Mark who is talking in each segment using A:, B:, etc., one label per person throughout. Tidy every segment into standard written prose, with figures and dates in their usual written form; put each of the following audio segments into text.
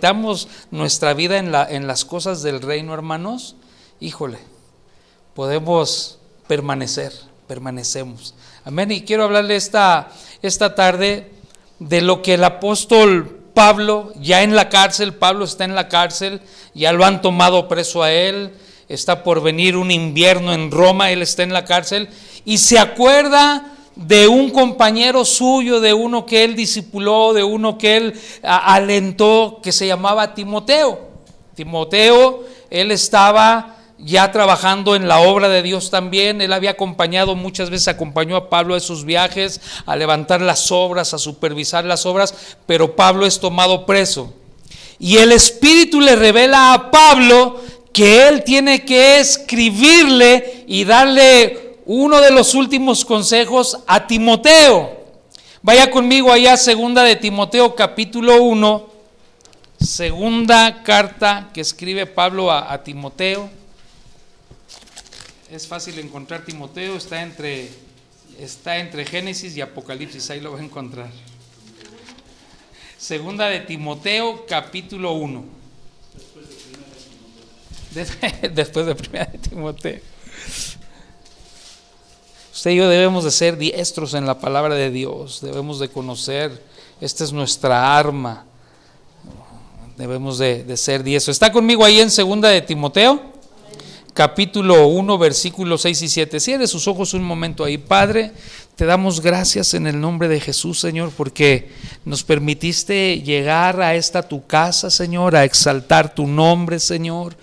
A: proyectamos nuestra vida en las cosas del reino, hermanos, híjole, podemos permanecemos. Amén. Y quiero hablarle esta tarde de lo que el apóstol Pablo, ya en la cárcel, Pablo está en la cárcel, ya lo han tomado preso a él, está por venir un invierno en Roma, él está en la cárcel y se acuerda de un compañero suyo, de uno que él discipuló, de uno que él alentó, que se llamaba Timoteo. Timoteo, él estaba ya trabajando en la obra de Dios también. Él había acompañado, muchas veces acompañó a Pablo a sus viajes, a levantar las obras, a supervisar las obras, pero Pablo es tomado preso. Y el Espíritu le revela a Pablo que él tiene que escribirle y darle uno de los últimos consejos a Timoteo. Vaya conmigo allá, segunda de Timoteo capítulo 1, segunda carta que escribe Pablo a Timoteo. Es fácil encontrar Timoteo, está entre Génesis y Apocalipsis, ahí lo va a encontrar. Segunda de Timoteo, capítulo 1. Después de primera de Timoteo. Usted y yo debemos de ser diestros en la palabra de Dios, debemos de conocer, esta es nuestra arma, debemos de ser diestros. ¿Está conmigo ahí en segunda de Timoteo? Capítulo 1, versículos 6 y 7. Cierre sus ojos un momento ahí. Padre, te damos gracias en el nombre de Jesús, Señor, porque nos permitiste llegar a esta tu casa, Señor, a exaltar tu nombre, Señor,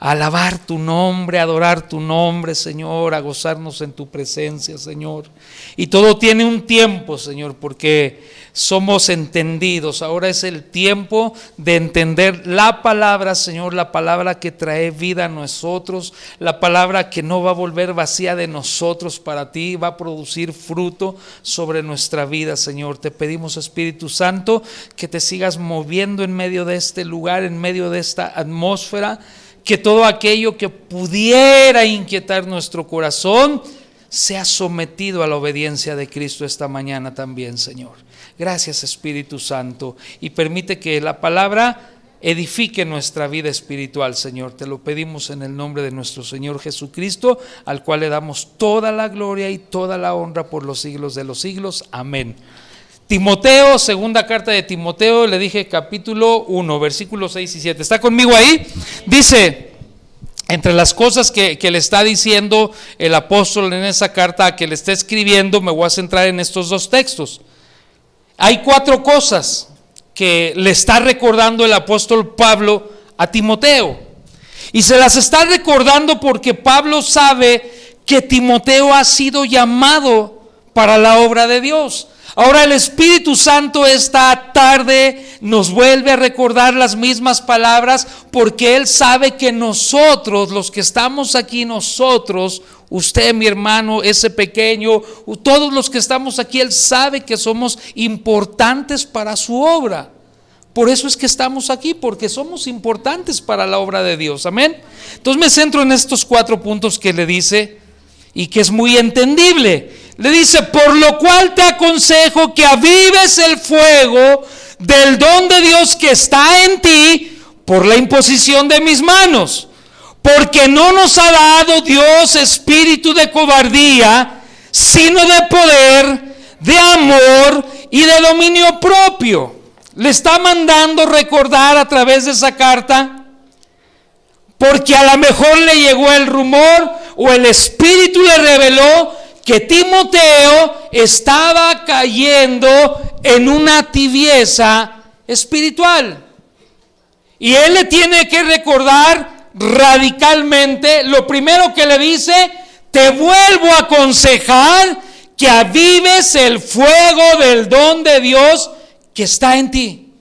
A: a alabar tu nombre, a adorar tu nombre, Señor, a gozarnos en tu presencia, Señor. Y todo tiene un tiempo, Señor, porque somos entendidos. Ahora es el tiempo de entender la palabra, Señor, la palabra que trae vida a nosotros, la palabra que no va a volver vacía de nosotros para ti, va a producir fruto sobre nuestra vida, Señor. Te pedimos, Espíritu Santo, que te sigas moviendo en medio de este lugar, en medio de esta atmósfera, que todo aquello que pudiera inquietar nuestro corazón sea sometido a la obediencia de Cristo esta mañana también, Señor. Gracias, Espíritu Santo, y permite que la palabra edifique nuestra vida espiritual, Señor. Te lo pedimos en el nombre de nuestro Señor Jesucristo, al cual le damos toda la gloria y toda la honra por los siglos de los siglos. Amén. Timoteo, segunda carta de Timoteo, le dije capítulo 1, versículos 6 y 7. ¿Está conmigo ahí? Dice, entre las cosas que le está diciendo el apóstol en esa carta que le está escribiendo, me voy a centrar en estos dos textos. Hay 4 cosas que le está recordando el apóstol Pablo a Timoteo. Y se las está recordando porque Pablo sabe que Timoteo ha sido llamado para la obra de Dios. Ahora el Espíritu Santo esta tarde nos vuelve a recordar las mismas palabras porque Él sabe que nosotros, los que estamos aquí, nosotros, usted, mi hermano, ese pequeño, todos los que estamos aquí, Él sabe que somos importantes para su obra. Por eso es que estamos aquí, porque somos importantes para la obra de Dios. Amén. Entonces me centro en estos 4 puntos que le dice y que es muy entendible. Le dice, por lo cual te aconsejo que avives el fuego del don de Dios que está en ti por la imposición de mis manos. Porque no nos ha dado Dios espíritu de cobardía, sino de poder, de amor y de dominio propio. Le está mandando recordar a través de esa carta, porque a lo mejor le llegó el rumor o el Espíritu le reveló que Timoteo estaba cayendo en una tibieza espiritual. Y él le tiene que recordar radicalmente, lo primero que le dice, te vuelvo a aconsejar que avives el fuego del don de Dios que está en ti.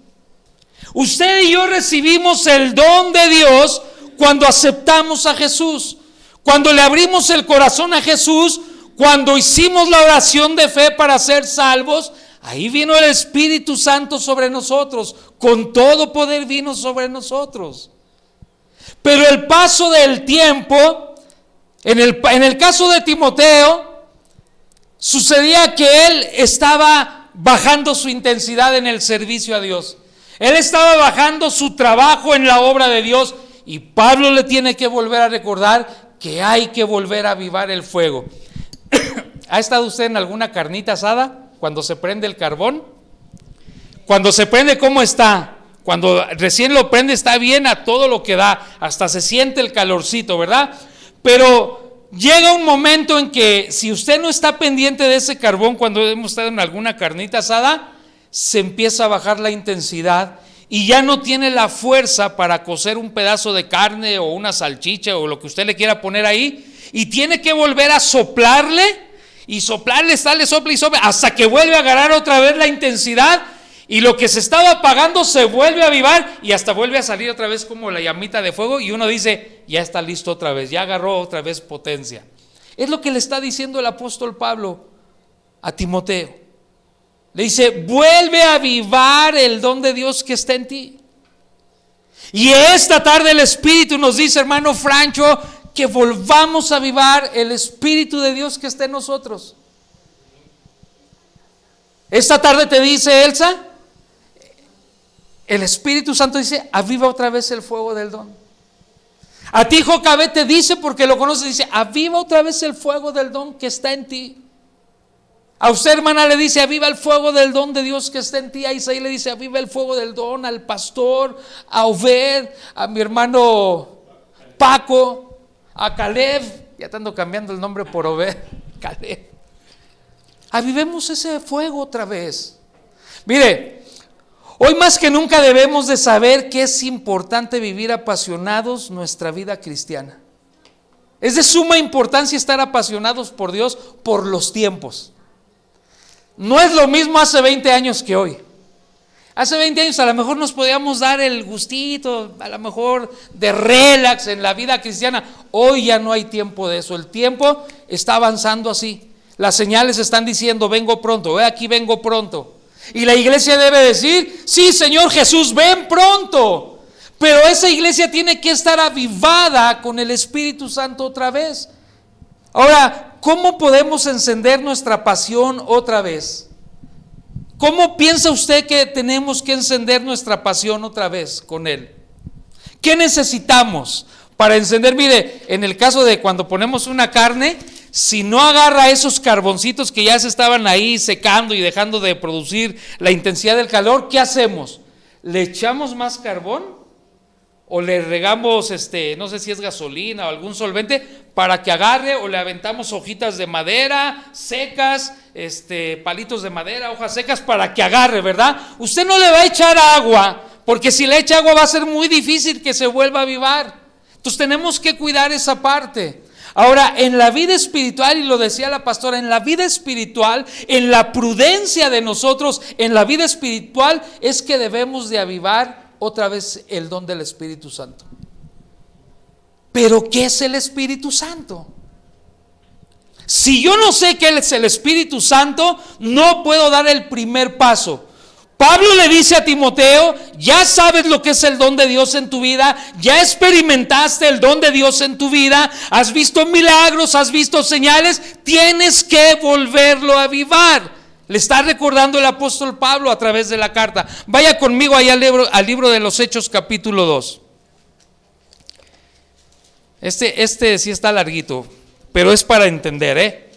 A: Usted y yo recibimos el don de Dios cuando aceptamos a Jesús, cuando le abrimos el corazón a Jesús, cuando hicimos la oración de fe para ser salvos. Ahí vino el Espíritu Santo sobre nosotros, con todo poder vino sobre nosotros. Pero el paso del tiempo, en el caso de Timoteo, sucedía que él estaba bajando su intensidad en el servicio a Dios. Él estaba bajando su trabajo en la obra de Dios, y Pablo le tiene que volver a recordar que hay que volver a avivar el fuego. ¿Ha estado usted en alguna carnita asada? Cuando se prende el carbón, cuando se prende, ¿cómo está? Cuando recién lo prende está bien a todo lo que da, hasta se siente el calorcito, ¿verdad? Pero llega un momento en que si usted no está pendiente de ese carbón cuando hemos estado en alguna carnita asada, se empieza a bajar la intensidad y ya no tiene la fuerza para cocer un pedazo de carne o una salchicha o lo que usted le quiera poner ahí, y tiene que volver a soplarle y soplarle, sale, sopla y sopla hasta que vuelve a agarrar otra vez la intensidad, y lo que se estaba apagando se vuelve a avivar y hasta vuelve a salir otra vez como la llamita de fuego, y uno dice, ya está listo otra vez, ya agarró otra vez potencia. Es lo que le está diciendo el apóstol Pablo a Timoteo. Le dice, vuelve a avivar el don de Dios que está en ti. Y esta tarde el Espíritu nos dice, hermano Francho, que volvamos a avivar el Espíritu de Dios que está en nosotros. Esta tarde te dice Elsa, el Espíritu Santo dice, aviva otra vez el fuego del don. A ti Jocabet te dice, porque lo conoces, dice, aviva otra vez el fuego del don que está en ti. A usted, hermana, le dice, aviva el fuego del don de Dios que está en ti. A Isaí le dice, aviva el fuego del don, al pastor, a Obed, a mi hermano Paco, a Caleb. Ya te ando cambiando el nombre por Obed, Caleb. Avivemos ese fuego otra vez. Mire, hoy más que nunca debemos de saber que es importante vivir apasionados nuestra vida cristiana. Es de suma importancia estar apasionados por Dios por los tiempos. No es lo mismo hace 20 años que hoy. Hace 20 años a lo mejor nos podíamos dar el gustito, a lo mejor de relax en la vida cristiana. Hoy ya no hay tiempo de eso. El tiempo está avanzando así. Las señales están diciendo, vengo pronto, aquí vengo pronto. Y la iglesia debe decir, sí, Señor Jesús, ven pronto. Pero esa iglesia tiene que estar avivada con el Espíritu Santo otra vez. Ahora, ¿cómo podemos encender nuestra pasión otra vez? ¿Cómo piensa usted que tenemos que encender nuestra pasión otra vez con Él? ¿Qué necesitamos para encender? Mire, en el caso de cuando ponemos una carne, si no agarra esos carboncitos que ya se estaban ahí secando y dejando de producir la intensidad del calor, ¿qué hacemos? ¿Le echamos más carbón? ¿O le regamos, no sé si es gasolina o algún solvente para que agarre? ¿O le aventamos hojitas de madera secas, palitos de madera, hojas secas para que agarre, verdad? Usted no le va a echar agua, porque si le echa agua va a ser muy difícil que se vuelva a avivar. Entonces tenemos que cuidar esa parte. Ahora, en la vida espiritual, y lo decía la pastora, en la vida espiritual, en la prudencia de nosotros, en la vida espiritual es que debemos de avivar otra vez el don del Espíritu Santo. ¿Pero qué es el Espíritu Santo? Si yo no sé qué es el Espíritu Santo, no puedo dar el primer paso. Pablo le dice a Timoteo, ya sabes lo que es el don de Dios en tu vida, ya experimentaste el don de Dios en tu vida, has visto milagros, has visto señales, tienes que volverlo a avivar. Le está recordando el apóstol Pablo a través de la carta. Vaya conmigo ahí al libro de los Hechos, capítulo 2. Este sí está larguito, pero es para entender,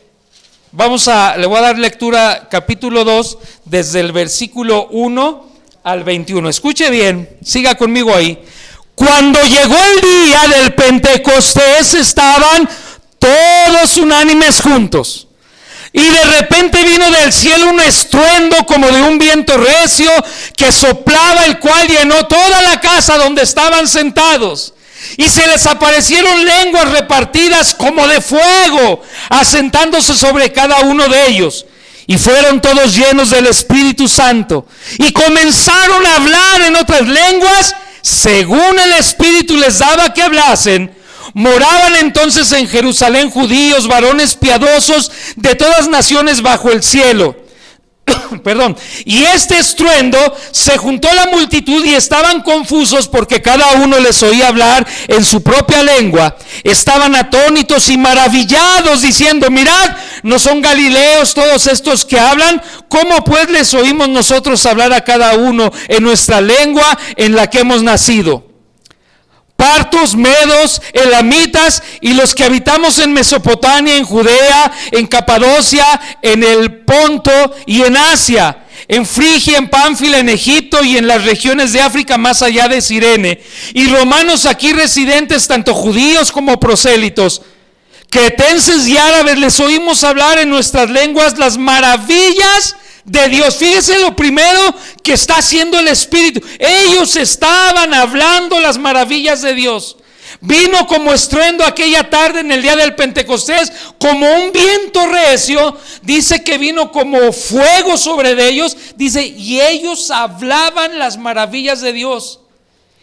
A: le voy a dar lectura, capítulo 2, desde el versículo 1 al 21. Escuche bien, siga conmigo ahí. Cuando llegó el día del Pentecostés, estaban todos unánimes juntos. Y de repente vino del cielo un estruendo como de un viento recio que soplaba, el cual llenó toda la casa donde estaban sentados. Y se les aparecieron lenguas repartidas como de fuego, asentándose sobre cada uno de ellos. Y fueron todos llenos del Espíritu Santo. Y comenzaron a hablar en otras lenguas, según el Espíritu les daba que hablasen. Moraban entonces en Jerusalén judíos, varones piadosos de todas naciones bajo el cielo. perdón, y este estruendo se juntó la multitud y estaban confusos porque cada uno les oía hablar en su propia lengua. Estaban atónitos y maravillados diciendo: mirad, ¿no son galileos todos estos que hablan? ¿Cómo pues les oímos nosotros hablar a cada uno en nuestra lengua en la que hemos nacido? Partos, medos, elamitas y los que habitamos en Mesopotamia, en Judea, en Capadocia, en el Ponto y en Asia, en Frigia, en Pánfila, en Egipto y en las regiones de África más allá de Cirene, y romanos aquí residentes, tanto judíos como prosélitos, cretenses y árabes, les oímos hablar en nuestras lenguas las maravillas de Dios. Fíjese lo primero que está haciendo el Espíritu. Ellos estaban hablando las maravillas de Dios. Vino como estruendo aquella tarde en el día del Pentecostés, como un viento recio. Dice que vino como fuego sobre ellos. Dice, y ellos hablaban las maravillas de Dios.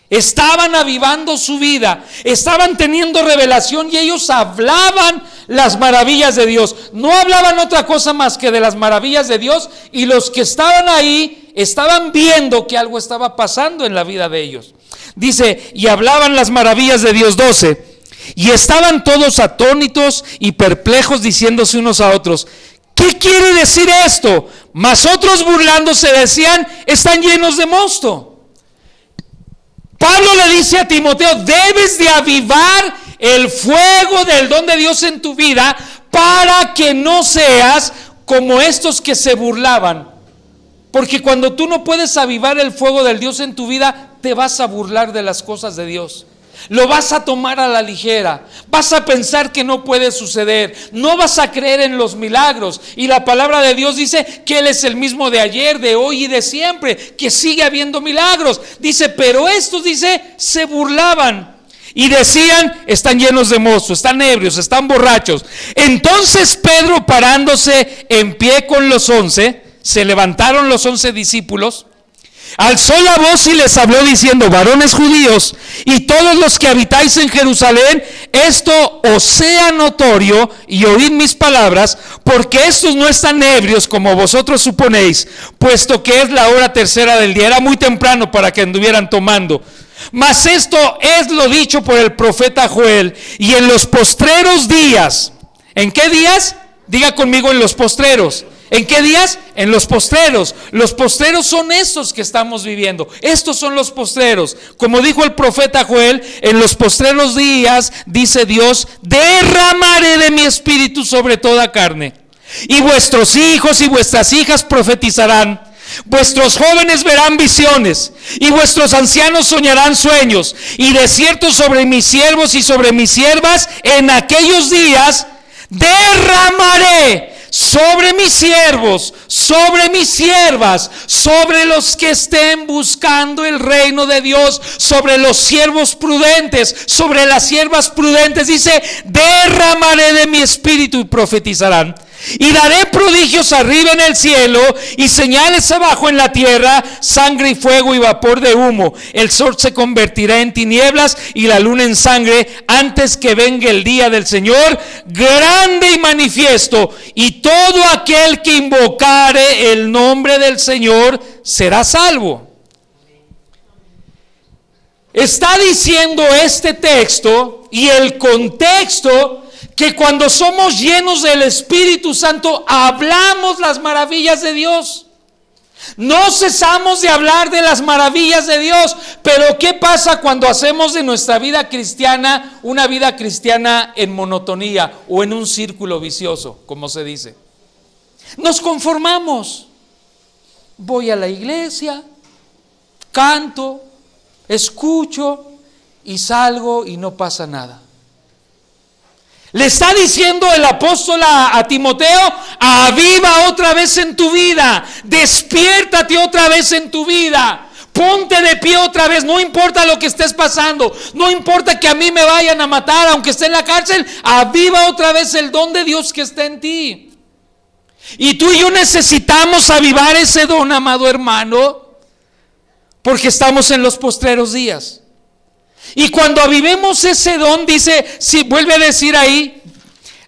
A: Estaban avivando su vida, estaban teniendo revelación y ellos hablaban las maravillas de Dios. No hablaban otra cosa más que de las maravillas de Dios, y los que estaban ahí estaban viendo que algo estaba pasando en la vida de ellos. Dice, y hablaban las maravillas de Dios. 12. Y estaban todos atónitos y perplejos, diciéndose unos a otros: ¿qué quiere decir esto? Mas otros, burlándose, decían: están llenos de mosto. Pablo le dice a Timoteo: debes de avivar el fuego del don de Dios en tu vida para que no seas como estos que se burlaban. Porque cuando tú no puedes avivar el fuego del Dios en tu vida, te vas a burlar de las cosas de Dios. Lo vas a tomar a la ligera, vas a pensar que no puede suceder, no vas a creer en los milagros. Y la palabra de Dios dice que Él es el mismo de ayer, de hoy y de siempre, que sigue habiendo milagros. Dice, pero estos, dice, se burlaban y decían: están llenos de mosto, están ebrios, están borrachos. Entonces Pedro, parándose en pie con los 11, se levantaron los 11 discípulos, alzó la voz y les habló diciendo: varones judíos y todos los que habitáis en Jerusalén, esto os sea notorio y oíd mis palabras, porque estos no están ebrios como vosotros suponéis, puesto que es la hora tercera del día. Era muy temprano para que anduvieran tomando. Mas esto es lo dicho por el profeta Joel: y en los postreros días. ¿En qué días? Diga conmigo: en los postreros. ¿En qué días? En los postreros. Los postreros son estos que estamos viviendo. Estos son los postreros. Como dijo el profeta Joel: en los postreros días, dice Dios, derramaré de mi espíritu sobre toda carne. Y vuestros hijos y vuestras hijas profetizarán. Vuestros jóvenes verán visiones y vuestros ancianos soñarán sueños. Y de cierto sobre mis siervos y sobre mis siervas en aquellos días derramaré sobre mis siervos, sobre mis siervas, sobre los que estén buscando el reino de Dios, sobre los siervos prudentes, sobre las siervas prudentes. Dice: derramaré de mi espíritu y profetizarán. Y daré prodigios arriba en el cielo y señales abajo en la tierra, sangre y fuego y vapor de humo. El sol se convertirá en tinieblas y la luna en sangre antes que venga el día del Señor grande y manifiesto. Y todo aquel que invocare el nombre del Señor será salvo. Está diciendo este texto y el contexto que cuando somos llenos del Espíritu Santo hablamos las maravillas de Dios. No cesamos de hablar de las maravillas de Dios. Pero ¿qué pasa cuando hacemos de nuestra vida cristiana una vida cristiana en monotonía o en un círculo vicioso, como se dice? Nos conformamos. Voy a la iglesia, canto, escucho y salgo y no pasa nada. Le está diciendo el apóstol a Timoteo: aviva otra vez en tu vida, despiértate otra vez en tu vida, ponte de pie otra vez, no importa lo que estés pasando, no importa que a mí me vayan a matar, aunque esté en la cárcel, aviva otra vez el don de Dios que está en ti. Y tú y yo necesitamos avivar ese don, amado hermano, porque estamos en los postreros días. Y cuando avivemos ese don, dice, si vuelve a decir ahí,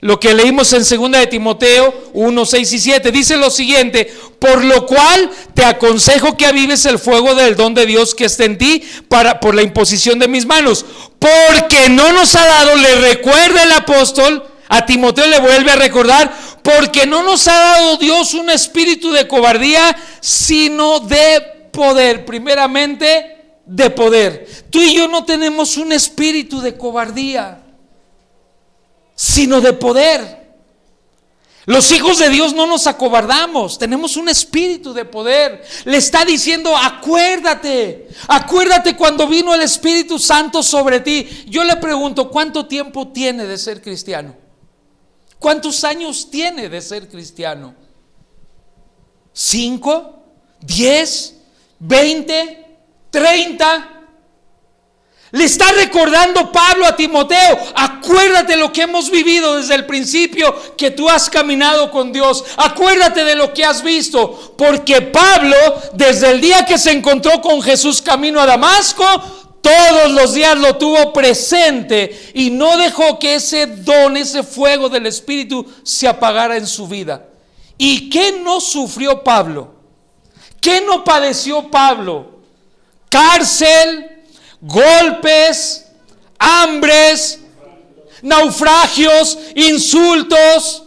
A: lo que leímos en 2 de Timoteo 1, 6 y 7. Dice lo siguiente: por lo cual te aconsejo que avives el fuego del don de Dios que está en ti por la imposición de mis manos. Porque no nos ha dado, le recuerda el apóstol, a Timoteo le vuelve a recordar, porque no nos ha dado Dios un espíritu de cobardía, sino de poder. Primeramente, de poder. Tú y yo no tenemos un espíritu de cobardía, sino de poder. Los hijos de Dios no nos acobardamos, tenemos un espíritu de poder. Le está diciendo: acuérdate cuando vino el Espíritu Santo sobre ti. Yo le pregunto: ¿cuánto tiempo tiene de ser cristiano? ¿Cuántos años tiene de ser cristiano? ¿5? ¿10? ¿20? ¿30? Le está recordando Pablo a Timoteo: acuérdate lo que hemos vivido desde el principio que tú has caminado con Dios. Acuérdate de lo que has visto. Porque Pablo, desde el día que se encontró con Jesús camino a Damasco, todos los días lo tuvo presente y no dejó que ese don, ese fuego del Espíritu se apagara en su vida. ¿Y qué no sufrió Pablo? ¿Qué no padeció Pablo? Cárcel, golpes, hambres, naufragios, insultos,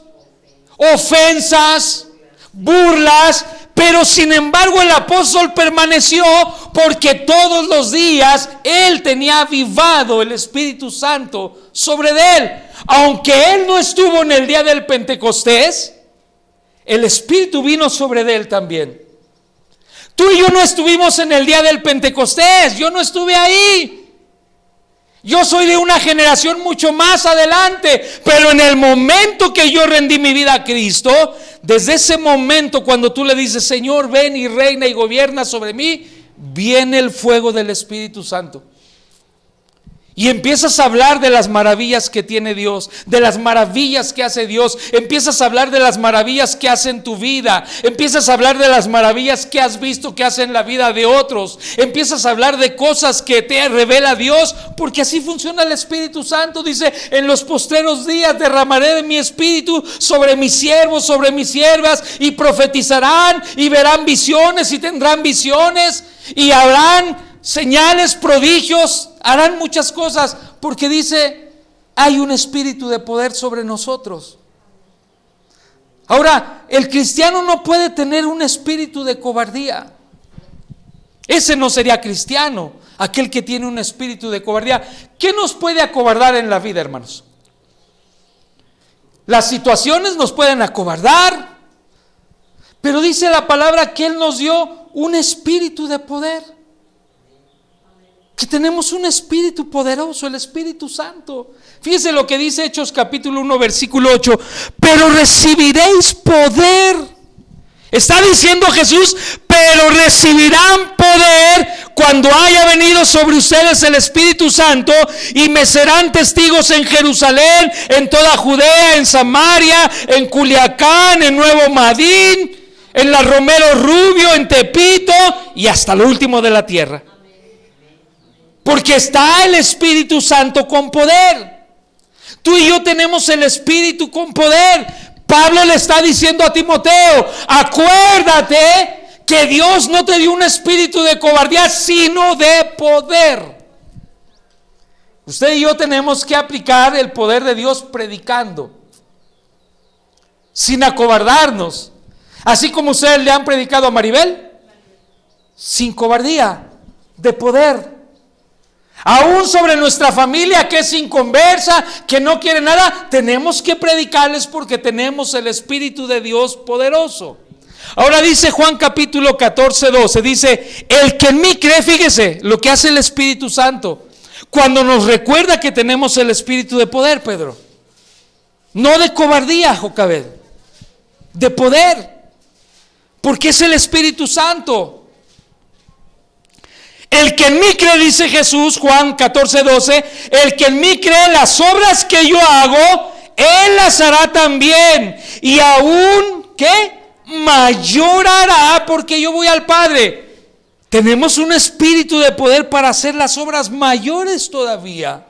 A: ofensas, burlas. Pero sin embargo el apóstol permaneció, porque todos los días él tenía avivado el Espíritu Santo sobre él. Aunque él no estuvo en el día del Pentecostés, el Espíritu vino sobre él también. Tú y yo no estuvimos en el día del Pentecostés, yo no estuve ahí. Yo soy de una generación mucho más adelante, pero en el momento que yo rendí mi vida a Cristo, desde ese momento cuando tú le dices: Señor, ven y reina y gobierna sobre mí, viene el fuego del Espíritu Santo. Y empiezas a hablar de las maravillas que tiene Dios, de las maravillas que hace Dios. Empiezas a hablar de las maravillas que hace en tu vida. Empiezas a hablar de las maravillas que has visto que hace en la vida de otros. Empiezas a hablar de cosas que te revela Dios, porque así funciona el Espíritu Santo. Dice: en los postreros días derramaré de mi espíritu sobre mis siervos, sobre mis siervas, y profetizarán y verán visiones y tendrán visiones y habrán señales, prodigios, harán muchas cosas, porque dice: hay un espíritu de poder sobre nosotros. Ahora, el cristiano no puede tener un espíritu de cobardía. Ese no sería cristiano, aquel que tiene un espíritu de cobardía. ¿Qué nos puede acobardar en la vida, hermanos? Las situaciones nos pueden acobardar, pero dice la palabra que Él nos dio un espíritu de poder. Que tenemos un espíritu poderoso, el Espíritu Santo. Fíjese lo que dice Hechos capítulo 1 versículo 8: pero recibiréis poder. Está diciendo Jesús: pero recibirán poder cuando haya venido sobre ustedes el Espíritu Santo, y me serán testigos en Jerusalén, en toda Judea, en Samaria, en Culiacán, en Nuevo Madín, en la Romero Rubio, en Tepito y hasta lo último de la tierra. Porque está el Espíritu Santo con poder. Tú y yo tenemos el Espíritu con poder. Pablo le está diciendo a Timoteo: acuérdate que Dios no te dio un espíritu de cobardía, sino de poder. Usted y yo tenemos que aplicar el poder de Dios predicando, sin acobardarnos. Así como ustedes le han predicado a Maribel, sin cobardía, de poder. Aún sobre nuestra familia que es inconversa, que no quiere nada, tenemos que predicarles, porque tenemos el Espíritu de Dios poderoso. Ahora dice Juan capítulo 14, 12, dice: el que en mí cree, fíjese lo que hace el Espíritu Santo cuando nos recuerda que tenemos el Espíritu de poder, Pedro. No de cobardía, Jocabed, de poder, porque es el Espíritu Santo. El que en mí cree, dice Jesús, Juan 14, 12, el que en mí cree, las obras que yo hago, él las hará también. Y aún, ¿qué? Mayor hará, porque yo voy al Padre. Tenemos un espíritu de poder para hacer las obras mayores todavía.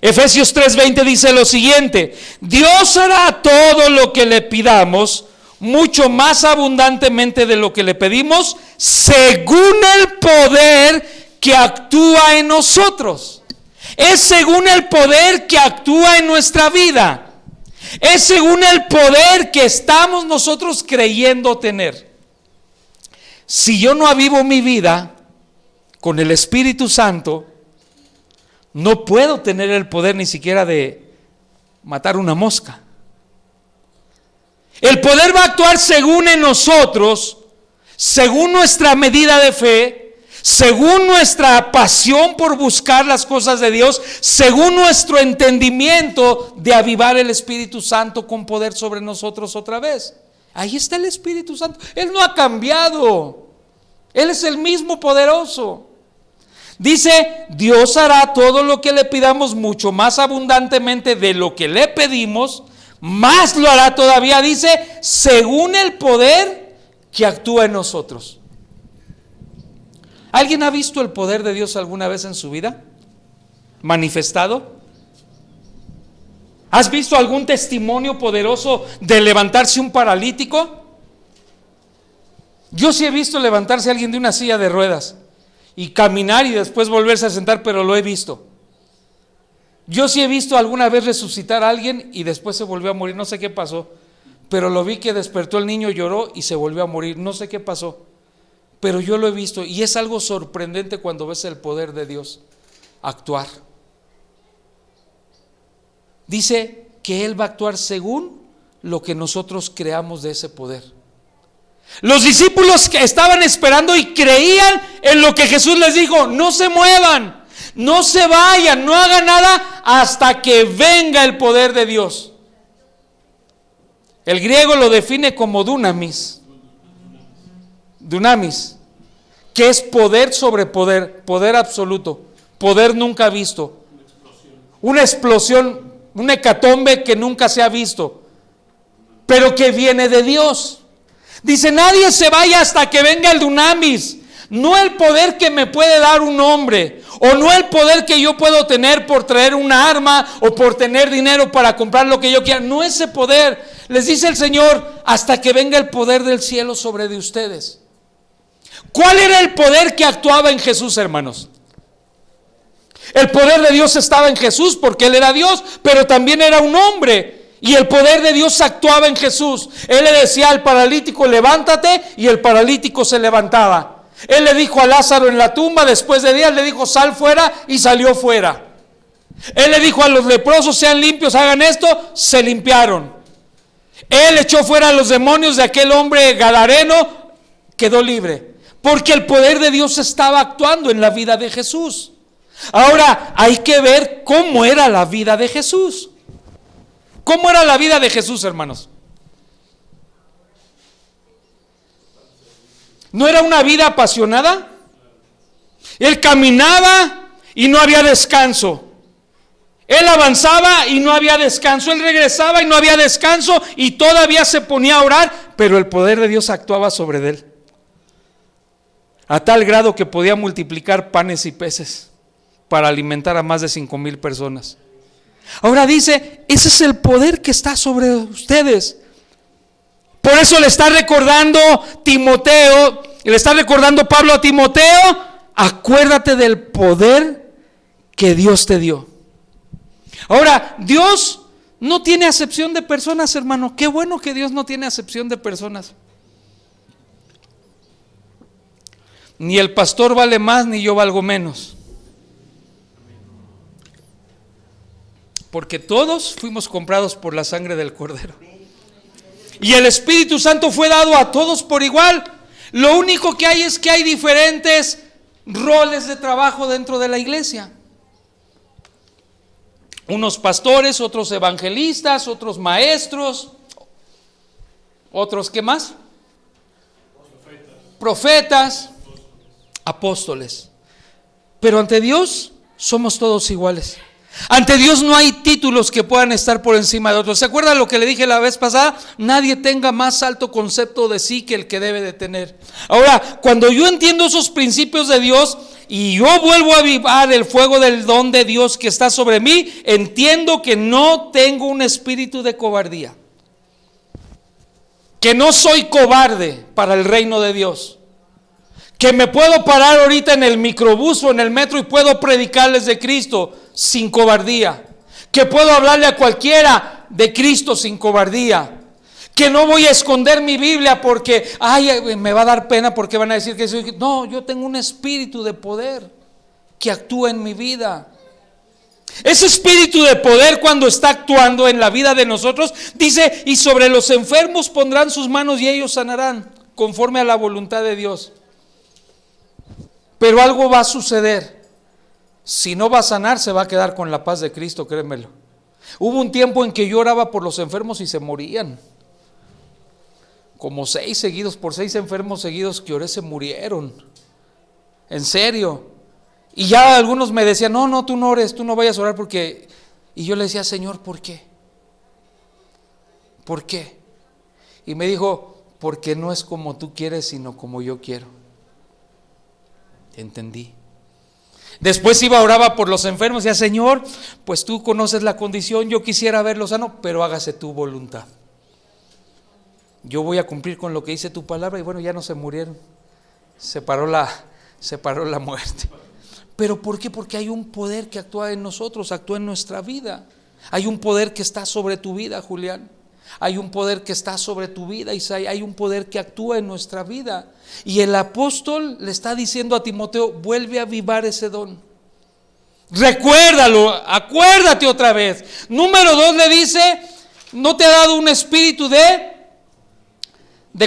A: Efesios 3:20 dice lo siguiente: Dios hará todo lo que le pidamos, mucho más abundantemente de lo que le pedimos, según el poder que actúa en nosotros. Es según el poder que actúa en nuestra vida. Es según el poder que estamos nosotros creyendo tener. Si yo no avivo mi vida con el Espíritu Santo, no puedo tener el poder ni siquiera de matar una mosca. El poder va a actuar según en nosotros, según nuestra medida de fe, según nuestra pasión por buscar las cosas de Dios, según nuestro entendimiento de avivar el Espíritu Santo con poder sobre nosotros otra vez. Ahí está el Espíritu Santo. Él no ha cambiado. Él es el mismo poderoso. Dice, Dios hará todo lo que le pidamos, mucho más abundantemente de lo que le pedimos, más lo hará todavía, dice, según el poder que actúa en nosotros. ¿Alguien ha visto el poder de Dios alguna vez en su vida? ¿Manifestado? ¿Has visto algún testimonio poderoso de levantarse un paralítico? Yo sí he visto levantarse a alguien de una silla de ruedas y caminar y después volverse a sentar, pero lo he visto. Yo sí he visto alguna vez resucitar a alguien y después se volvió a morir, no sé qué pasó, pero lo vi que despertó el niño, lloró y se volvió a morir, no sé qué pasó, pero yo lo he visto y es algo sorprendente cuando ves el poder de Dios actuar. Dice que Él va a actuar según lo que nosotros creamos de ese poder. Los discípulos que estaban esperando y creían en lo que Jesús les dijo: no se muevan, no se vayan, no hagan nada hasta que venga el poder de Dios. El griego lo define como dunamis. Dunamis, que es poder sobre poder, poder absoluto, poder nunca visto. Una explosión, un hecatombe que nunca se ha visto, pero que viene de Dios. Dice, nadie se vaya hasta que venga el dunamis. No el poder que me puede dar un hombre, o no el poder que yo puedo tener por traer una arma o por tener dinero para comprar lo que yo quiera. No ese poder. Les dice el Señor, hasta que venga el poder del cielo sobre de ustedes. ¿Cuál era el poder que actuaba en Jesús, hermanos? El poder de Dios estaba en Jesús porque Él era Dios, pero también era un hombre. Y el poder de Dios actuaba en Jesús. Él le decía al paralítico, levántate, y el paralítico se levantaba. Él le dijo a Lázaro en la tumba, después de días, le dijo, sal fuera, y salió fuera. Él le dijo a los leprosos, sean limpios, hagan esto, se limpiaron. Él echó fuera a los demonios de aquel hombre gadareno, quedó libre. Porque el poder de Dios estaba actuando en la vida de Jesús. Ahora, hay que ver cómo era la vida de Jesús. ¿Cómo era la vida de Jesús, hermanos? ¿No era una vida apasionada? Él caminaba y no había descanso. Él avanzaba y no había descanso. Él regresaba y no había descanso y todavía se ponía a orar, pero el poder de Dios actuaba sobre él. A tal grado que podía multiplicar panes y peces para alimentar a más de 5,000 personas. Ahora dice, ese es el poder que está sobre ustedes. Por eso le está recordando Timoteo, le está recordando Pablo a Timoteo, acuérdate del poder que Dios te dio. Ahora, Dios no tiene acepción de personas, hermano. Qué bueno que Dios no tiene acepción de personas. Ni el pastor vale más, ni yo valgo menos. Porque todos fuimos comprados por la sangre del Cordero. Y el Espíritu Santo fue dado a todos por igual. Lo único que hay es que hay diferentes roles de trabajo dentro de la iglesia. Unos pastores, otros evangelistas, otros maestros, otros ¿qué más? Profetas, apóstoles. Pero ante Dios somos todos iguales. Ante Dios no hay títulos que puedan estar por encima de otros. ¿Se acuerdan lo que le dije la vez pasada? Nadie tenga más alto concepto de sí que el que debe de tener. Ahora, cuando yo entiendo esos principios de Dios, y yo vuelvo a avivar el fuego del don de Dios que está sobre mí, entiendo que no tengo un espíritu de cobardía, que no soy cobarde para el reino de Dios, que me puedo parar ahorita en el microbús o en el metro y puedo predicarles de Cristo sin cobardía, que puedo hablarle a cualquiera de Cristo sin cobardía, que no voy a esconder mi Biblia porque me va a dar pena porque van a decir que soy. No, yo tengo un espíritu de poder que actúa en mi vida. Ese espíritu de poder, cuando está actuando en la vida de nosotros, dice: y sobre los enfermos pondrán sus manos y ellos sanarán, conforme a la voluntad de Dios. Pero algo va a suceder. Si no va a sanar, se va a quedar con la paz de Cristo, créemelo. Hubo un tiempo en que yo oraba por los enfermos y se morían. Como 6 enfermos seguidos que oré se murieron. En serio. Y ya algunos me decían: no, tú no ores, tú no vayas a orar porque... Y yo le decía: Señor, ¿por qué? ¿Por qué? Y me dijo: porque no es como tú quieres, sino como yo quiero. Entendí. Después oraba por los enfermos y decía: Señor, pues tú conoces la condición, yo quisiera verlo sano, pero hágase tu voluntad. Yo voy a cumplir con lo que dice tu palabra. Y bueno, ya no se murieron. Se paró la muerte. ¿Pero por qué? Porque hay un poder que actúa en nosotros, actúa en nuestra vida. Hay un poder que está sobre tu vida, Julián. Hay un poder que está sobre tu vida, Isaías. Hay un poder que actúa en nuestra vida. Y el apóstol le está diciendo a Timoteo: vuelve a avivar ese don. Recuérdalo, acuérdate otra vez. Número 2 le dice: no te ha dado un espíritu de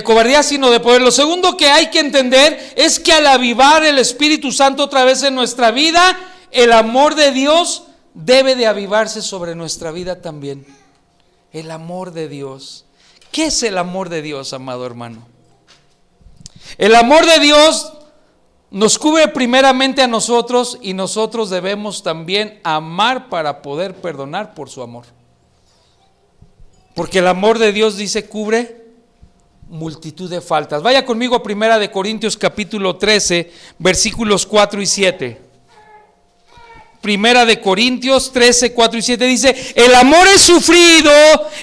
A: cobardía, sino de poder. Lo segundo que hay que entender es que al avivar el Espíritu Santo otra vez en nuestra vida, el amor de Dios debe de avivarse sobre nuestra vida también. El amor de Dios. ¿Qué es el amor de Dios, amado hermano? El amor de Dios nos cubre primeramente a nosotros, y nosotros debemos también amar para poder perdonar por su amor. Porque el amor de Dios, dice, cubre multitud de faltas. Vaya conmigo a 1 Corintios capítulo 13, versículos 4 y 7. 1 Corintios 13, 4 y 7 dice: el amor es sufrido,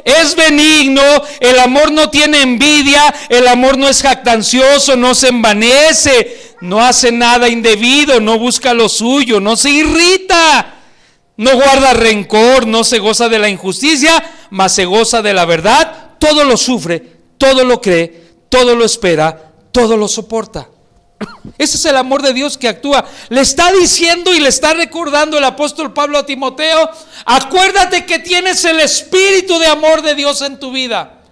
A: es benigno, el amor no tiene envidia, el amor no es jactancioso, no se envanece, no hace nada indebido, no busca lo suyo, no se irrita, no guarda rencor, no se goza de la injusticia, mas se goza de la verdad. Todo lo sufre, todo lo cree, todo lo espera, todo lo soporta. Ese es el amor de Dios que actúa. Le está diciendo y le está recordando el apóstol Pablo a Timoteo: acuérdate que tienes el espíritu de amor de Dios en tu vida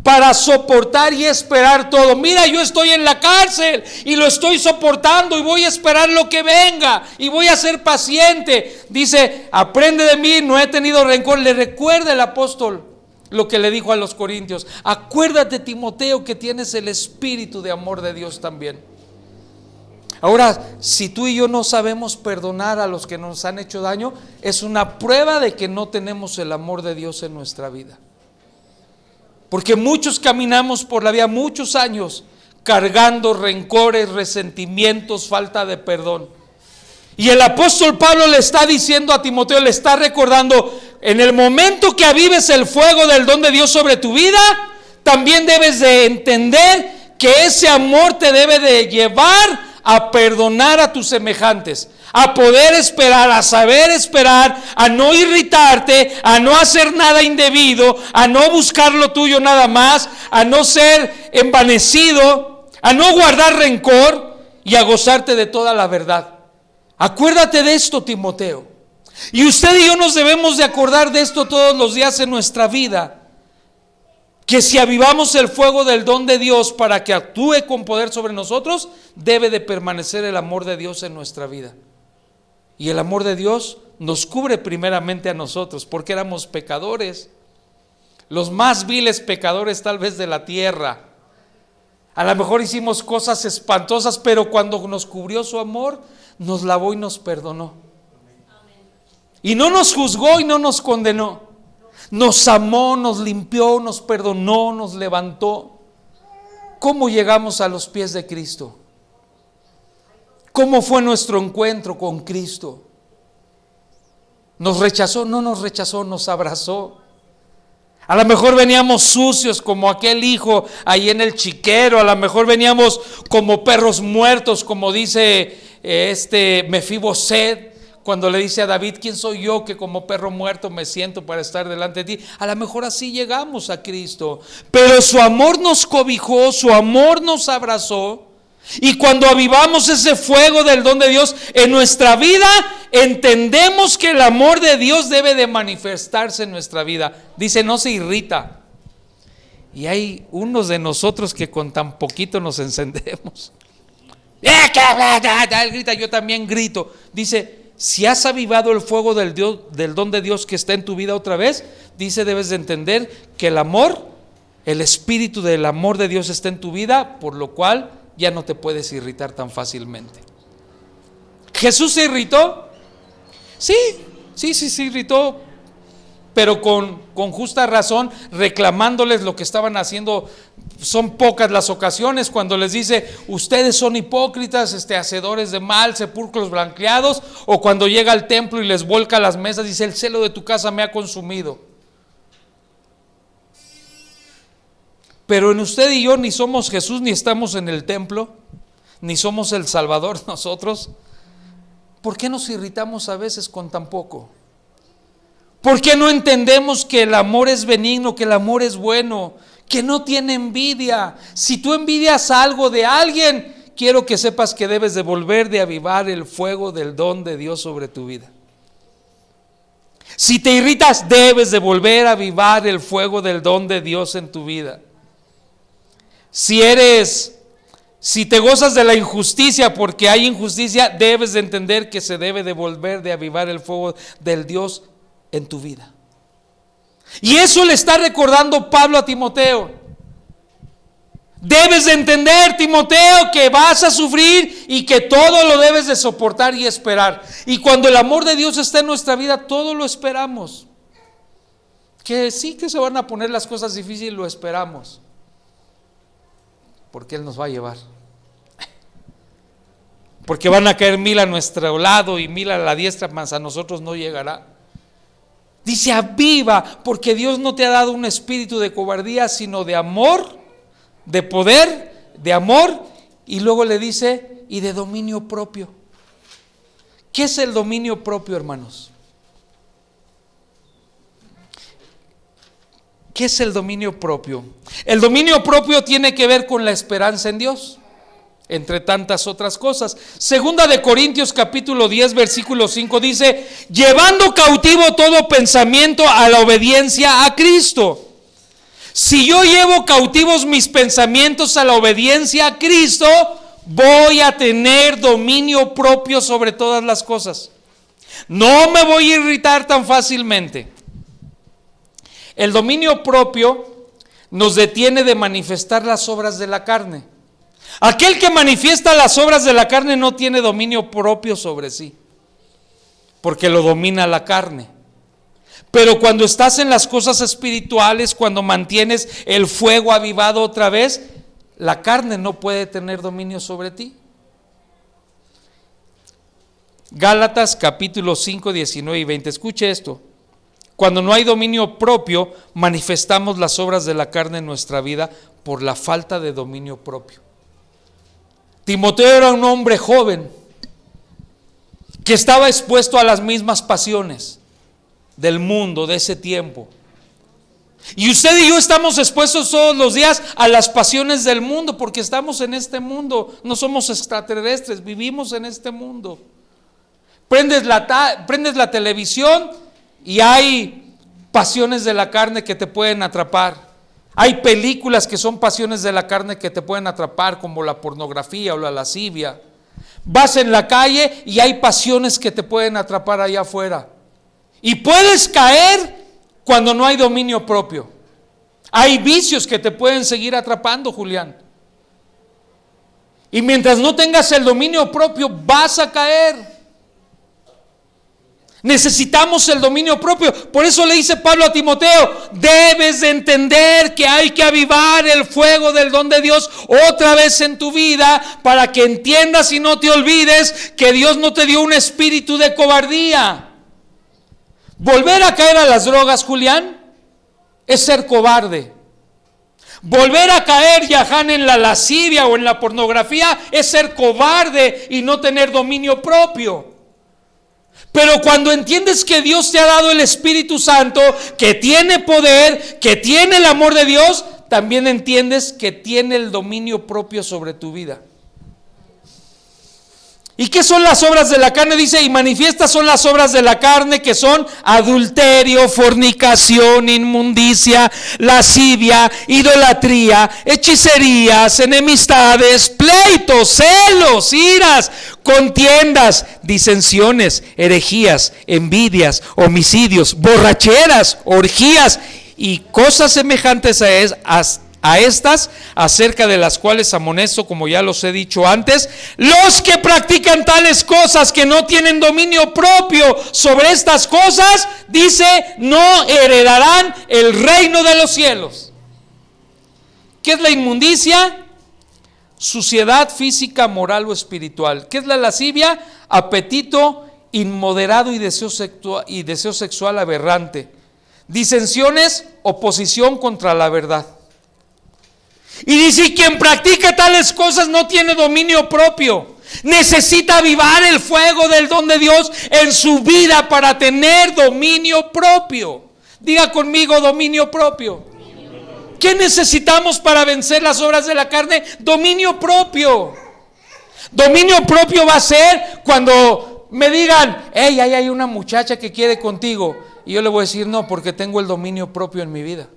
A: para soportar y esperar todo. Mira, yo estoy en la cárcel y lo estoy soportando y voy a esperar lo que venga y voy a ser paciente. Dice: aprende de mí, no he tenido rencor. Le recuerda el apóstol lo que le dijo a los corintios: acuérdate, Timoteo, que tienes el espíritu de amor de Dios también. Ahora, si tú y yo no sabemos perdonar a los que nos han hecho daño, es una prueba de que no tenemos el amor de Dios en nuestra vida. Porque muchos caminamos por la vida muchos años cargando rencores, resentimientos, falta de perdón. Y el apóstol Pablo le está diciendo a Timoteo, le está recordando: en el momento que avives el fuego del don de Dios sobre tu vida, también debes de entender que ese amor te debe de llevar a perdonar a tus semejantes, a poder esperar, a saber esperar, a no irritarte, a no hacer nada indebido, a no buscar lo tuyo nada más, a no ser envanecido, a no guardar rencor y a gozarte de toda la verdad. Acuérdate de esto, Timoteo. Y usted y yo nos debemos de acordar de esto todos los días en nuestra vida. Que si avivamos el fuego del don de Dios para que actúe con poder sobre nosotros, debe de permanecer el amor de Dios en nuestra vida. Y el amor de Dios nos cubre primeramente a nosotros, porque éramos pecadores, los más viles pecadores tal vez de la tierra. A lo mejor hicimos cosas espantosas, pero cuando nos cubrió su amor, nos lavó y nos perdonó. Y no nos juzgó y no nos condenó. Nos amó, nos limpió, nos perdonó, nos levantó. ¿Cómo llegamos a los pies de Cristo? ¿Cómo fue nuestro encuentro con Cristo? ¿Nos rechazó? No nos rechazó, nos abrazó. A lo mejor veníamos sucios como aquel hijo ahí en el chiquero, a lo mejor veníamos como perros muertos, como dice Mefiboset, cuando le dice a David: ¿quién soy yo que como perro muerto me siento para estar delante de ti? A lo mejor así llegamos a Cristo, pero su amor nos cobijó, su amor nos abrazó. Y cuando avivamos ese fuego del don de Dios en nuestra vida, entendemos que el amor de Dios debe de manifestarse en nuestra vida. Dice, no se irrita. Y hay unos de nosotros que con tan poquito nos encendemos. Él grita, yo también grito. Dice, si has avivado el fuego del don de Dios que está en tu vida otra vez, dice, debes de entender que el amor, el espíritu del amor de Dios está en tu vida, por lo cual ya no te puedes irritar tan fácilmente. ¿Jesús se irritó? Sí, se irritó, pero con justa razón, reclamándoles lo que estaban haciendo. Son pocas las ocasiones cuando les dice: ustedes son hipócritas, hacedores de mal, sepulcros blanqueados. O cuando llega al templo y les volca las mesas, dice: el celo de tu casa me ha consumido. Pero en usted y yo ni somos Jesús, ni estamos en el templo, ni somos el Salvador nosotros. ¿Por qué nos irritamos a veces con tan poco? ¿Por qué no entendemos que el amor es benigno, que el amor es bueno, que no tiene envidia? Si tú envidias algo de alguien, quiero que sepas que debes de volver de avivar el fuego del don de Dios sobre tu vida. Si te irritas, debes de volver a avivar el fuego del don de Dios en tu vida. Si te gozas de la injusticia porque hay injusticia, debes de entender que se debe de volver de avivar el fuego del Dios en tu vida. Y eso le está recordando Pablo a Timoteo. Debes de entender, Timoteo, que vas a sufrir y que todo lo debes de soportar y esperar. Y cuando el amor de Dios está en nuestra vida, todo lo esperamos. Que sí que se van a poner las cosas difíciles, lo esperamos, porque Él nos va a llevar. Porque van a caer 1000 a nuestro lado y 1000 a la diestra, mas a nosotros no llegará. Dice: aviva, porque Dios no te ha dado un espíritu de cobardía, sino de amor, de poder, de amor. Y luego le dice: y de dominio propio. ¿Qué es el dominio propio, hermanos? ¿Qué es el dominio propio? El dominio propio tiene que ver con la esperanza en Dios, entre tantas otras cosas. Segunda de Corintios capítulo 10 versículo 5 dice: llevando cautivo todo pensamiento a la obediencia a Cristo. Si yo llevo cautivos mis pensamientos a la obediencia a Cristo, voy a tener dominio propio sobre todas las cosas. No me voy a irritar tan fácilmente. El dominio propio nos detiene de manifestar las obras de la carne. Aquel que manifiesta las obras de la carne no tiene dominio propio sobre sí, porque lo domina la carne. Pero cuando estás en las cosas espirituales, cuando mantienes el fuego avivado otra vez, la carne no puede tener dominio sobre ti. Gálatas capítulo 5, 19 y 20. Escuche esto. Cuando no hay dominio propio, manifestamos las obras de la carne en nuestra vida por la falta de dominio propio. Timoteo era un hombre joven que estaba expuesto a las mismas pasiones del mundo de ese tiempo. Y usted y yo estamos expuestos todos los días a las pasiones del mundo, porque estamos en este mundo, no somos extraterrestres, vivimos en este mundo. Prendes la televisión y hay pasiones de la carne que te pueden atrapar. Hay películas que son pasiones de la carne que te pueden atrapar, como la pornografía o la lascivia. Vas en la calle y hay pasiones que te pueden atrapar allá afuera. Y puedes caer cuando no hay dominio propio. Hay vicios que te pueden seguir atrapando, Julián. Y mientras no tengas el dominio propio, vas a caer. Necesitamos el dominio propio. Por eso le dice Pablo a Timoteo: debes de entender que hay que avivar el fuego del don de Dios otra vez en tu vida, para que entiendas y no te olvides que Dios no te dio un espíritu de cobardía. Volver a caer a las drogas, Julián, es ser cobarde. Volver a caer, Yahán, en la lascivia o en la pornografía es ser cobarde y no tener dominio propio. Pero cuando entiendes que Dios te ha dado el Espíritu Santo, que tiene poder, que tiene el amor de Dios, también entiendes que tiene el dominio propio sobre tu vida. ¿Y qué son las obras de la carne? Dice: y manifiestas son las obras de la carne, que son adulterio, fornicación, inmundicia, lascivia, idolatría, hechicerías, enemistades, pleitos, celos, iras, contiendas, disensiones, herejías, envidias, homicidios, borracheras, orgías y cosas semejantes a estas, acerca de las cuales amonesto, como ya los he dicho antes. Los que practican tales cosas, que no tienen dominio propio sobre estas cosas, dice, no heredarán el reino de los cielos. ¿Qué es la inmundicia? Suciedad física, moral o espiritual. ¿Qué es la lascivia? Apetito inmoderado y deseo sexual aberrante. Disensiones, oposición contra la verdad. Y dice: quien practica tales cosas no tiene dominio propio. Necesita avivar el fuego del don de Dios en su vida para tener dominio propio. Diga conmigo: dominio propio. ¿Qué necesitamos para vencer las obras de la carne? Dominio propio. Dominio propio va a ser cuando me digan: hey, ahí hay una muchacha que quiere contigo. Y yo le voy a decir: no, porque tengo el dominio propio en mi vida.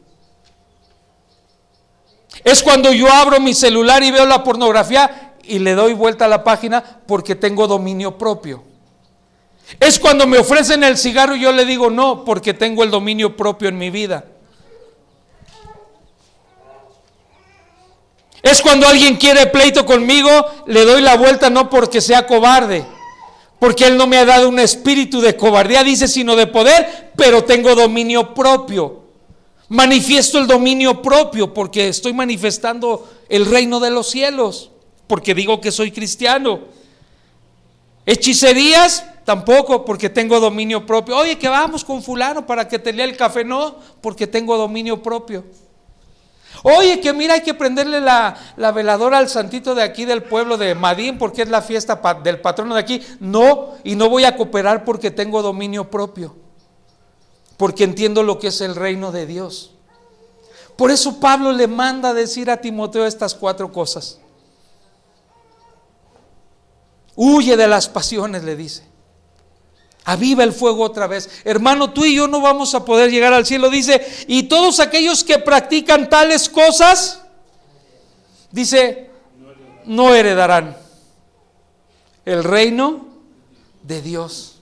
A: Es cuando yo abro mi celular y veo la pornografía y le doy vuelta a la página, porque tengo dominio propio. Es cuando me ofrecen el cigarro y yo le digo no, porque tengo el dominio propio en mi vida. Es cuando alguien quiere pleito conmigo, le doy la vuelta, no porque sea cobarde, porque Él no me ha dado un espíritu de cobardía, dice, sino de poder, pero tengo dominio propio. Manifiesto el dominio propio porque estoy manifestando el reino de los cielos, porque digo que soy cristiano. Hechicerías, tampoco, porque tengo dominio propio. Oye, que vamos con fulano para que te lea el café, no, porque tengo dominio propio. Oye, que mira, hay que prenderle la veladora al santito de aquí del pueblo de Madín, porque es la fiesta del patrono de aquí. No, y no voy a cooperar porque tengo dominio propio, porque entiendo lo que es el reino de Dios. Por eso Pablo le manda a decir a Timoteo estas 4 cosas. Huye de las pasiones, le dice. Aviva el fuego otra vez. Hermano, tú y yo no vamos a poder llegar al cielo, dice, y todos aquellos que practican tales cosas, dice, no heredarán el reino de Dios.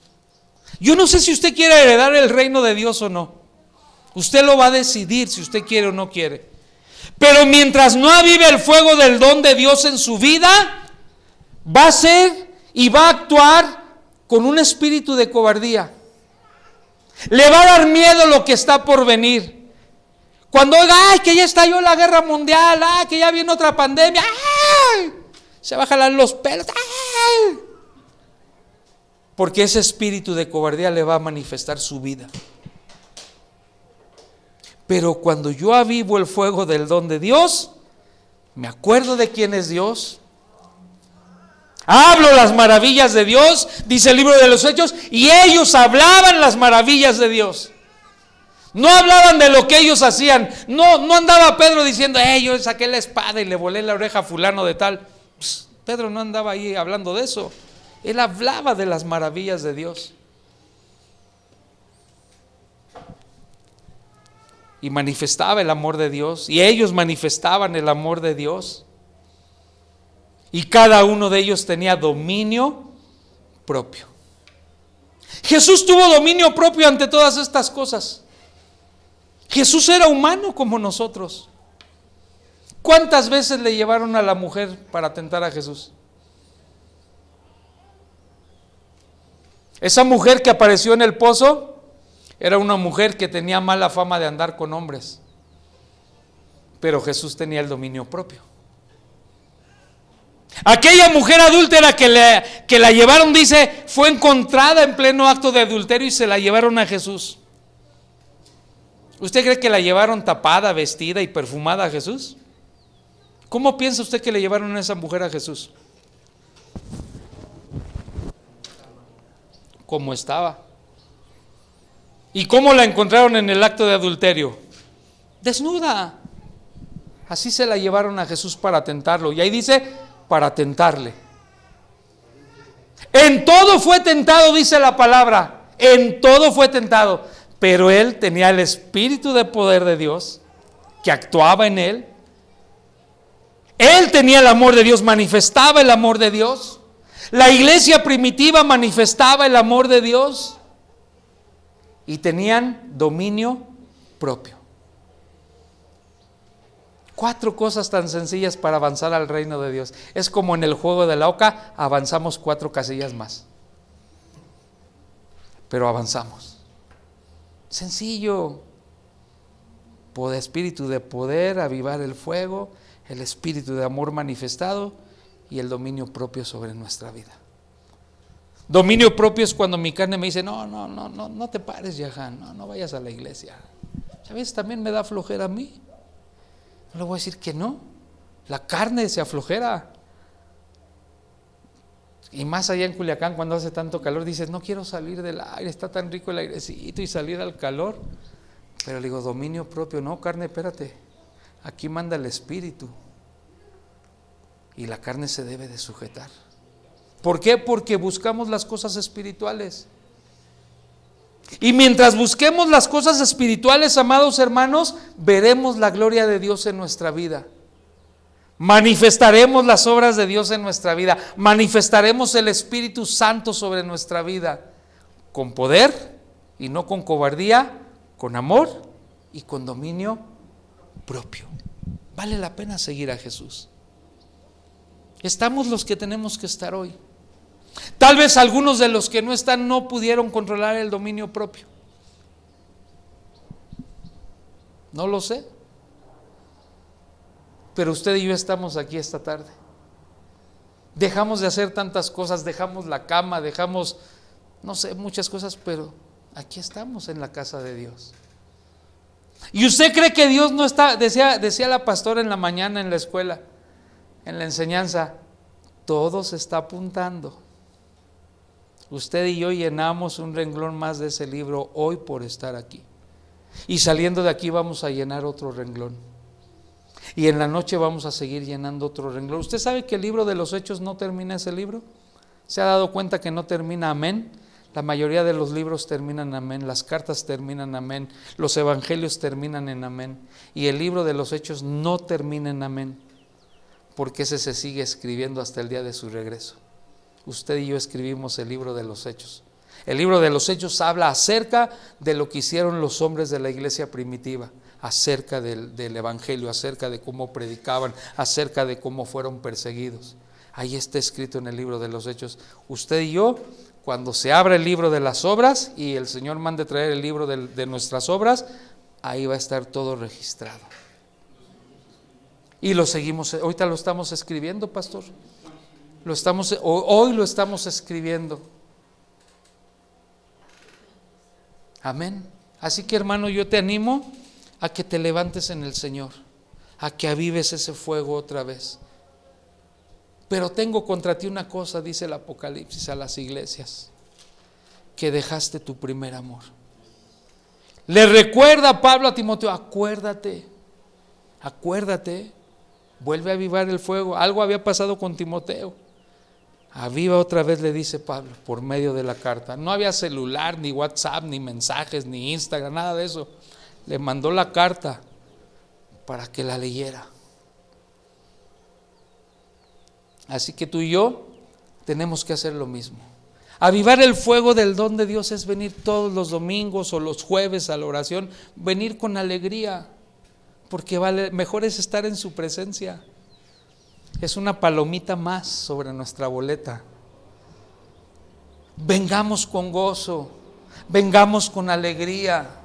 A: Yo no sé si usted quiere heredar el reino de Dios o no. Usted lo va a decidir si usted quiere o no quiere. Pero mientras no avive el fuego del don de Dios en su vida, va a ser y va a actuar con un espíritu de cobardía. Le va a dar miedo lo que está por venir. Cuando oiga, ay, que ya estalló la guerra mundial, ay, que ya viene otra pandemia, ay, se va a jalar los pelos, ay, porque ese espíritu de cobardía le va a manifestar su vida. Pero cuando yo avivo el fuego del don de Dios, me acuerdo de quién es Dios, hablo las maravillas de Dios, dice el libro de los Hechos, y ellos hablaban las maravillas de Dios. No hablaban de lo que ellos hacían. No andaba Pedro diciendo, yo saqué la espada y le volé la oreja a fulano de tal. Pedro no andaba ahí hablando de eso. Él hablaba de las maravillas de Dios. Y manifestaba el amor de Dios. Y ellos manifestaban el amor de Dios. Y cada uno de ellos tenía dominio propio. Jesús tuvo dominio propio ante todas estas cosas. Jesús era humano como nosotros. ¿Cuántas veces le llevaron a la mujer para tentar a Jesús? Esa mujer que apareció en el pozo era una mujer que tenía mala fama de andar con hombres, pero Jesús tenía el dominio propio. Aquella mujer adúltera que la llevaron, dice, fue encontrada en pleno acto de adulterio y se la llevaron a Jesús. ¿Usted cree que la llevaron tapada, vestida y perfumada a Jesús? ¿Cómo piensa usted que le llevaron a esa mujer a Jesús? Como estaba. ¿Y cómo la encontraron en el acto de adulterio? Desnuda. Así se la llevaron a Jesús para tentarlo. Y ahí dice, para tentarle. En todo fue tentado, dice la palabra. En todo fue tentado. Pero él tenía el espíritu de poder de Dios que actuaba en él. Él tenía el amor de Dios, manifestaba el amor de Dios. La iglesia primitiva manifestaba el amor de Dios y tenían dominio propio. 4 cosas tan sencillas para avanzar al reino de Dios. Es como en el juego de la oca, avanzamos 4 casillas más. Pero avanzamos. Sencillo. Espíritu de poder, avivar el fuego, el espíritu de amor manifestado y el dominio propio sobre nuestra vida. Dominio propio es cuando mi carne me dice, no te pares, Yahan, no vayas a la iglesia. ¿Sabes? También me da flojera a mí. No le voy a decir que no. La carne se aflojera. Y más allá en Culiacán, cuando hace tanto calor, dices, no quiero salir del aire, está tan rico el airecito y salir al calor. Pero le digo, dominio propio, no, carne, espérate. Aquí manda el espíritu. Y la carne se debe de sujetar. ¿Por qué? Porque buscamos las cosas espirituales. Y mientras busquemos las cosas espirituales, amados hermanos, veremos la gloria de Dios en nuestra vida. Manifestaremos las obras de Dios en nuestra vida. Manifestaremos el Espíritu Santo sobre nuestra vida. Con poder y no con cobardía, con amor y con dominio propio. Vale la pena seguir a Jesús. Estamos los que tenemos que estar hoy. Tal vez algunos de los que no están no pudieron controlar el dominio propio. No lo sé. Pero usted y yo estamos aquí esta tarde. Dejamos de hacer tantas cosas, dejamos la cama, dejamos, no sé, muchas cosas, pero aquí estamos en la casa de Dios. ¿Y usted cree que Dios no está? Decía la pastora en la mañana en la escuela, en la enseñanza, todo se está apuntando. Usted y yo llenamos un renglón más de ese libro hoy por estar aquí. Y saliendo de aquí vamos a llenar otro renglón. Y en la noche vamos a seguir llenando otro renglón. ¿Usted sabe que el libro de los Hechos no termina ese libro? ¿Se ha dado cuenta que no termina amén? La mayoría de los libros terminan amén, las cartas terminan amén, los evangelios terminan en amén. Y el libro de los Hechos no termina en amén, porque ese se sigue escribiendo hasta el día de su regreso. Usted y yo escribimos el libro de los Hechos. El libro de los Hechos habla acerca de lo que hicieron los hombres de la iglesia primitiva, acerca del evangelio, acerca de cómo predicaban, acerca de cómo fueron perseguidos. Ahí está escrito en el libro de los Hechos. Usted y yo, cuando se abra el libro de las obras y el Señor mande traer el libro de nuestras obras, ahí va a estar todo registrado. Y lo seguimos, ahorita lo estamos escribiendo, pastor. Hoy lo estamos escribiendo. Amén. Así que, hermano, yo te animo a que te levantes en el Señor, a que avives ese fuego otra vez. Pero tengo contra ti una cosa, dice el Apocalipsis a las iglesias, que dejaste tu primer amor. Le recuerda Pablo a Timoteo, acuérdate, vuelve a avivar el fuego. Algo había pasado con Timoteo. Aviva otra vez, le dice Pablo, por medio de la carta. No había celular, ni WhatsApp, ni mensajes, ni Instagram, nada de eso. Le mandó la carta para que la leyera. Así que tú y yo tenemos que hacer lo mismo. Avivar el fuego del don de Dios es venir todos los domingos o los jueves a la oración, venir con alegría, porque mejor es estar en su presencia. Es una palomita más sobre nuestra boleta. vengamos con gozo, vengamos con alegría.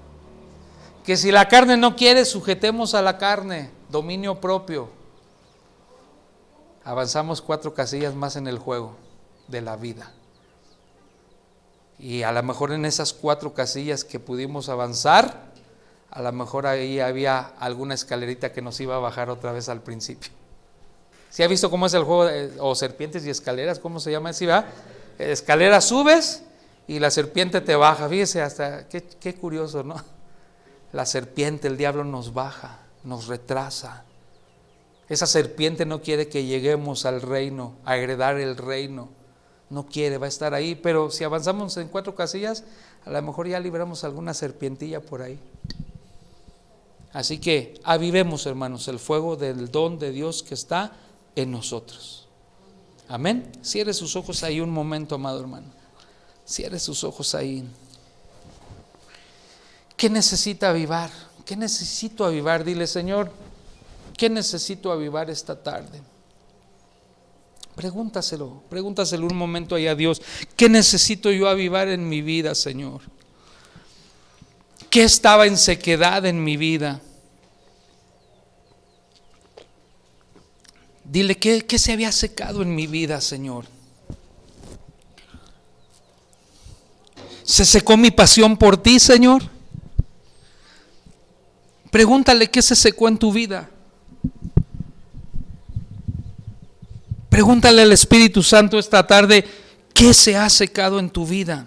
A: Que si la carne no quiere, sujetemos a la carne, dominio propio. Avanzamos 4 casillas más en el juego de la vida. Y a lo mejor en esas 4 casillas que pudimos avanzar, a lo mejor ahí había alguna escalerita que nos iba a bajar otra vez al principio. ¿Sí ha visto cómo es el juego o serpientes y escaleras? ¿Cómo se llama? ¿Sí, va? Escalera subes y la serpiente te baja. Fíjese, hasta qué curioso, ¿no? La serpiente, el diablo nos baja, nos retrasa. Esa serpiente no quiere que lleguemos al reino, a heredar el reino. No quiere, va a estar ahí. Pero si avanzamos en 4 casillas, a lo mejor ya libramos alguna serpientilla por ahí. Así que avivemos, hermanos, el fuego del don de Dios que está en nosotros. Amén. Cierre sus ojos ahí un momento, amado hermano. Cierre sus ojos ahí. ¿Qué necesita avivar? ¿Qué necesito avivar? Dile, Señor, ¿qué necesito avivar esta tarde? Pregúntaselo un momento ahí a Dios. ¿Qué necesito yo avivar en mi vida, Señor? ¿Qué estaba en sequedad en mi vida? Dile, ¿qué se había secado en mi vida, Señor? ¿Se secó mi pasión por ti, Señor? Pregúntale qué se secó en tu vida. Pregúntale al Espíritu Santo esta tarde, ¿qué se ha secado en tu vida?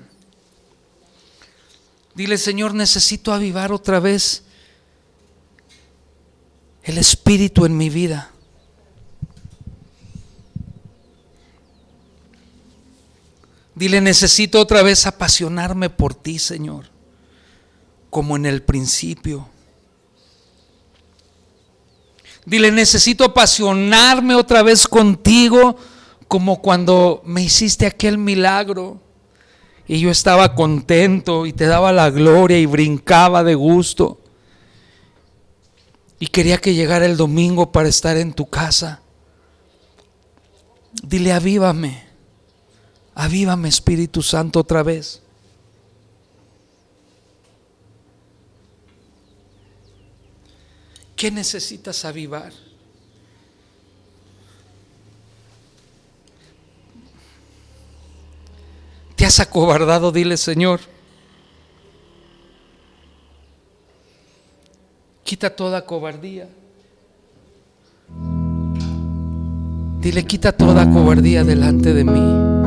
A: Dile, Señor, necesito avivar otra vez el Espíritu en mi vida. Dile, necesito otra vez apasionarme por ti, Señor, como en el principio. Dile, necesito apasionarme otra vez contigo, como cuando me hiciste aquel milagro y yo estaba contento y te daba la gloria y brincaba de gusto y quería que llegara el domingo para estar en tu casa. Dile, avívame, Espíritu Santo, otra vez. ¿Qué necesitas avivar? ¿Te has acobardado? Dile, Señor, quita toda cobardía. Dile, quita toda cobardía delante de mí.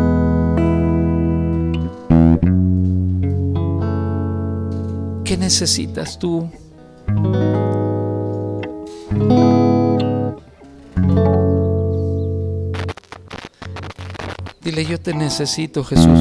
A: ¿Qué necesitas tú? Dile, yo te necesito, Jesús.